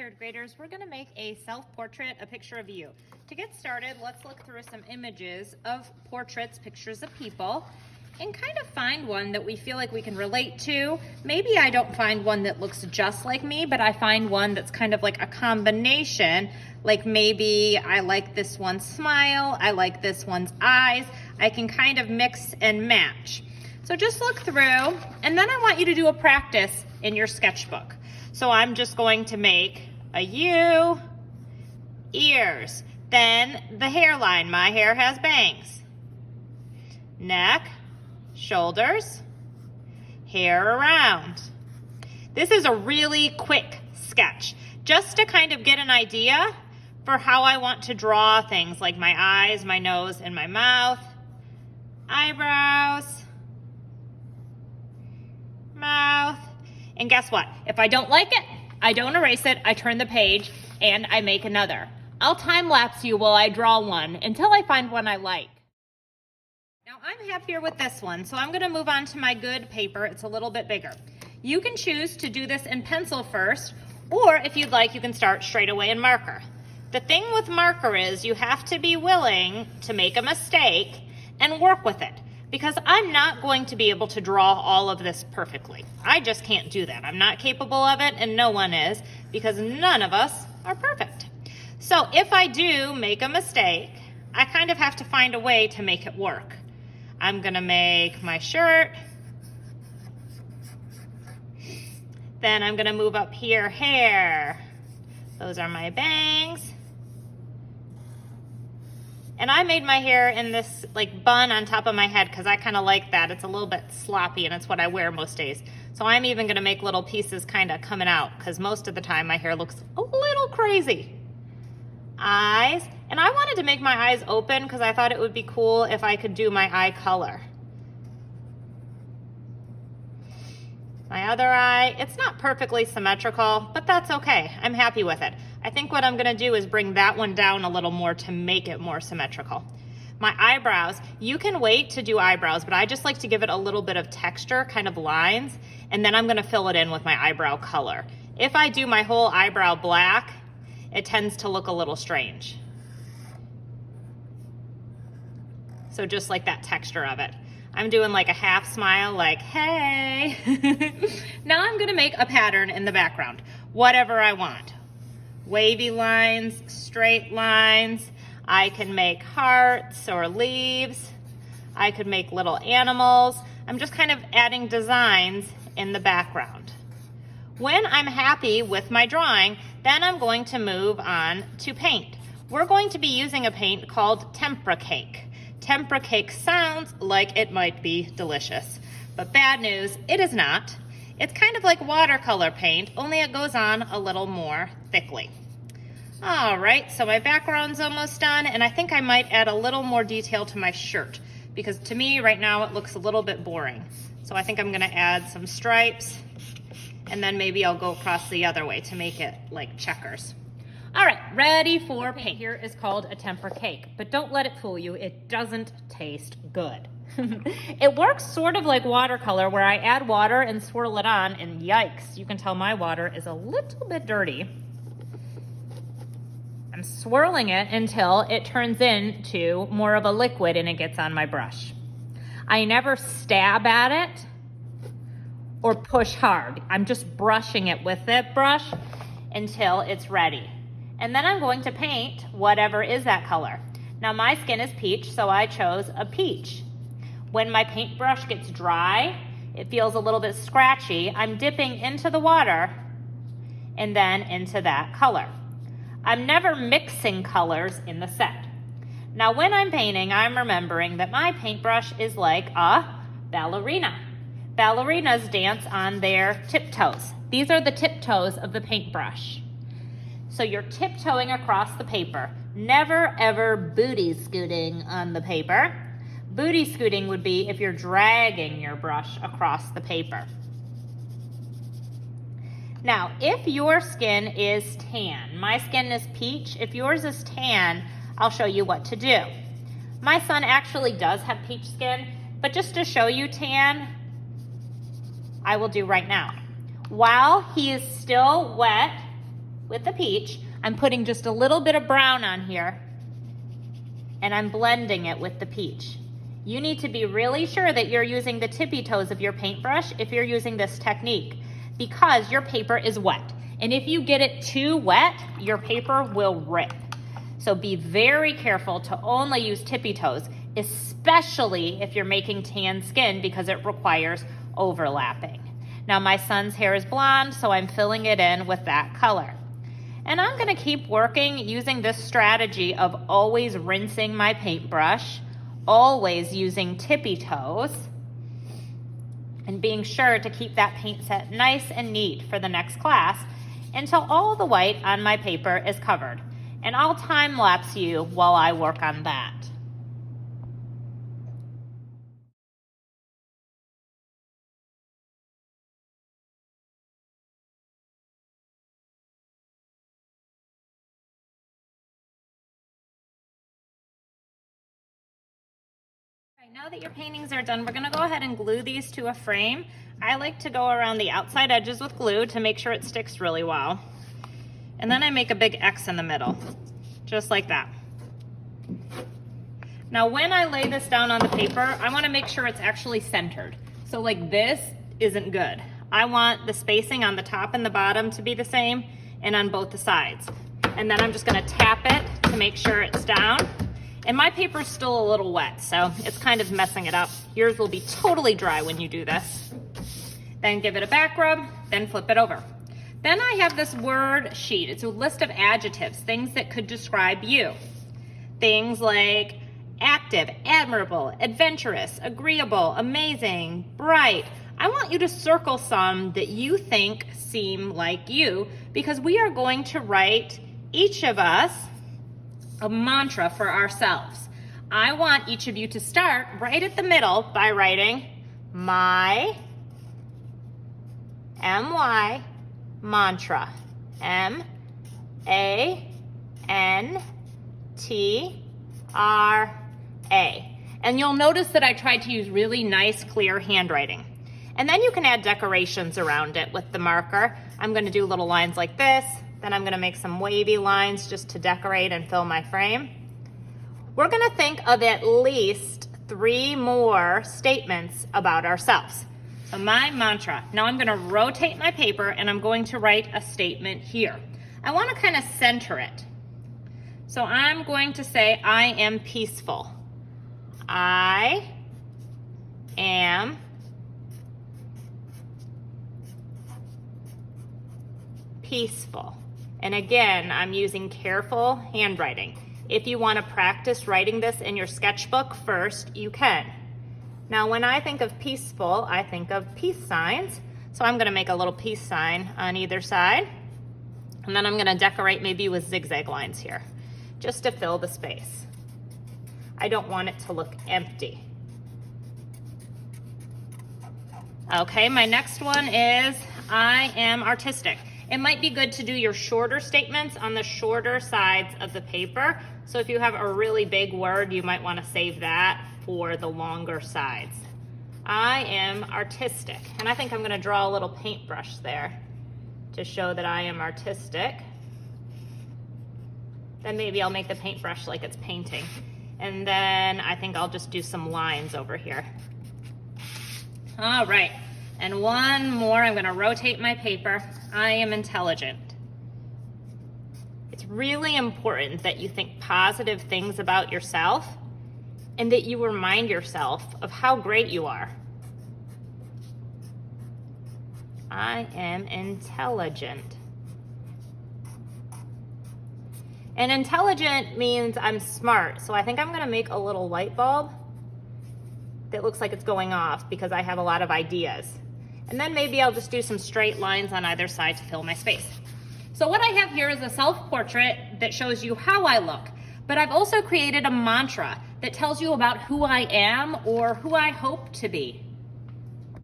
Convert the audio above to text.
third graders, we're going to make a self-portrait, a picture of you. To get started, let's look through some images of portraits, pictures of people, and kind of find one that we feel like we can relate to. Maybe I don't find one that looks just like me, but I find one that's kind of like a combination. Like maybe I like this one's smile, I like this one's eyes. I can kind of mix and match. So just look through, and then I want you to do a practice in your sketchbook. So I'm just going to make a U, ears, then the hairline. My hair has bangs. Neck, shoulders, hair around. This is a really quick sketch, just to kind of get an idea for how I want to draw things like my eyes, my nose, and my mouth, eyebrows, mouth. And guess what? If I don't like it, I don't erase it, I turn the page, and I make another. I'll time lapse you while I draw one until I find one I like. Now I'm happier with this one, so I'm gonna move on to my good paper. It's a little bit bigger. You can choose to do this in pencil first, or if you'd like, you can start straight away in marker. The thing with marker is you have to be willing to make a mistake and work with it, because I'm not going to be able to draw all of this perfectly. I just can't do that. I'm not capable of it, and no one is, because none of us are perfect. So if I do make a mistake, I kind of have to find a way to make it work. I'm gonna make my shirt. Then I'm gonna move up here, hair. Those are my bangs. And I made my hair in this like bun on top of my head because I kind of like that. It's a little bit sloppy and it's what I wear most days. So I'm even gonna make little pieces kind of coming out because most of the time my hair looks a little crazy. Eyes, and I wanted to make my eyes open because I thought it would be cool if I could do my eye color. My other eye, it's not perfectly symmetrical, but that's okay. I'm happy with it. I think what I'm gonna do is bring that one down a little more to make it more symmetrical. My eyebrows, you can wait to do eyebrows, but I just like to give it a little bit of texture, kind of lines, and then I'm gonna fill it in with my eyebrow color. If I do my whole eyebrow black, it tends to look a little strange. So just like that texture of it. I'm doing like a half smile, like, hey. Now I'm gonna make a pattern in the background, whatever I want. Wavy lines, straight lines. I can make hearts or leaves. I could make little animals. I'm just kind of adding designs in the background. When I'm happy with my drawing, then I'm going to move on to paint. We're going to be using a paint called Tempera Cake. Tempera Cake sounds like it might be delicious, but bad news, it is not. It's kind of like watercolor paint, only it goes on a little more thickly. All right, so my background's almost done, and I think I might add a little more detail to my shirt, because to me right now it looks a little bit boring. So I think I'm gonna add some stripes, and then maybe I'll go across the other way to make it like checkers. All right, ready for paint. Here is called a Tempera Cake, but don't let it fool you, it doesn't taste good. It works sort of like watercolor, where I add water and swirl it on, and yikes, you can tell my water is a little bit dirty. I'm swirling it until it turns into more of a liquid and it gets on my brush. I never stab at it or push hard. I'm just brushing it with that brush until it's ready. And then I'm going to paint whatever is that color. Now my skin is peach, so I chose a peach. When my paintbrush gets dry, it feels a little bit scratchy. I'm dipping into the water and then into that color. I'm never mixing colors in the set. Now when I'm painting, I'm remembering that my paintbrush is like a ballerina. Ballerinas dance on their tiptoes. These are the tiptoes of the paintbrush. So you're tiptoeing across the paper. Never ever booty scooting on the paper. Booty scooting would be if you're dragging your brush across the paper. Now, if your skin is tan, my skin is peach. If yours is tan, I'll show you what to do. My son actually does have peach skin, but just to show you tan, I will do right now. While he is still wet, with the peach. I'm putting just a little bit of brown on here, and I'm blending it with the peach. You need to be really sure that you're using the tippy toes of your paintbrush if you're using this technique, because your paper is wet. And if you get it too wet, your paper will rip. So be very careful to only use tippy toes, especially if you're making tan skin, because it requires overlapping. Now my son's hair is blonde, so I'm filling it in with that color. And I'm gonna keep working using this strategy of always rinsing my paintbrush, always using tippy toes, and being sure to keep that paint set nice and neat for the next class until all the white on my paper is covered. And I'll time lapse you while I work on that. Now that your paintings are done, we're gonna go ahead and glue these to a frame. I like to go around the outside edges with glue to make sure it sticks really well. And then I make a big X in the middle, just like that. Now when I lay this down on the paper, I wanna make sure it's actually centered. So like this isn't good. I want the spacing on the top and the bottom to be the same and on both the sides. And then I'm just gonna tap it to make sure it's down. And my paper's still a little wet, so it's kind of messing it up. Yours will be totally dry when you do this. Then give it a back rub, then flip it over. Then I have this word sheet. It's a list of adjectives, things that could describe you. Things like active, admirable, adventurous, agreeable, amazing, bright. I want you to circle some that you think seem like you, because we are going to write, each of us, a mantra for ourselves. I want each of you to start right at the middle by writing my M-Y mantra. M-A-N-T-R-A. And you'll notice that I tried to use really nice, clear handwriting. And then you can add decorations around it with the marker. I'm gonna do little lines like this. Then I'm gonna make some wavy lines just to decorate and fill my frame. We're gonna think of at least 3 more statements about ourselves. So my mantra. Now I'm gonna rotate my paper and I'm going to write a statement here. I wanna kind of center it. So I'm going to say, I am peaceful. I am peaceful. And again, I'm using careful handwriting. If you want to practice writing this in your sketchbook first, you can. Now, when I think of peaceful, I think of peace signs. So I'm going to make a little peace sign on either side. And then I'm going to decorate maybe with zigzag lines here, just to fill the space. I don't want it to look empty. Okay, my next one is, I am artistic. It might be good to do your shorter statements on the shorter sides of the paper. So if you have a really big word, you might want to save that for the longer sides. I am artistic. And I think I'm going to draw a little paintbrush there to show that I am artistic. Then maybe I'll make the paintbrush like it's painting. And then I think I'll just do some lines over here. All right. And one more, I'm gonna rotate my paper. I am intelligent. It's really important that you think positive things about yourself and that you remind yourself of how great you are. I am intelligent. And intelligent means I'm smart. So I think I'm gonna make a little light bulb that looks like it's going off because I have a lot of ideas. And then maybe I'll just do some straight lines on either side to fill my space. So what I have here is a self-portrait that shows you how I look, but I've also created a mantra that tells you about who I am or who I hope to be.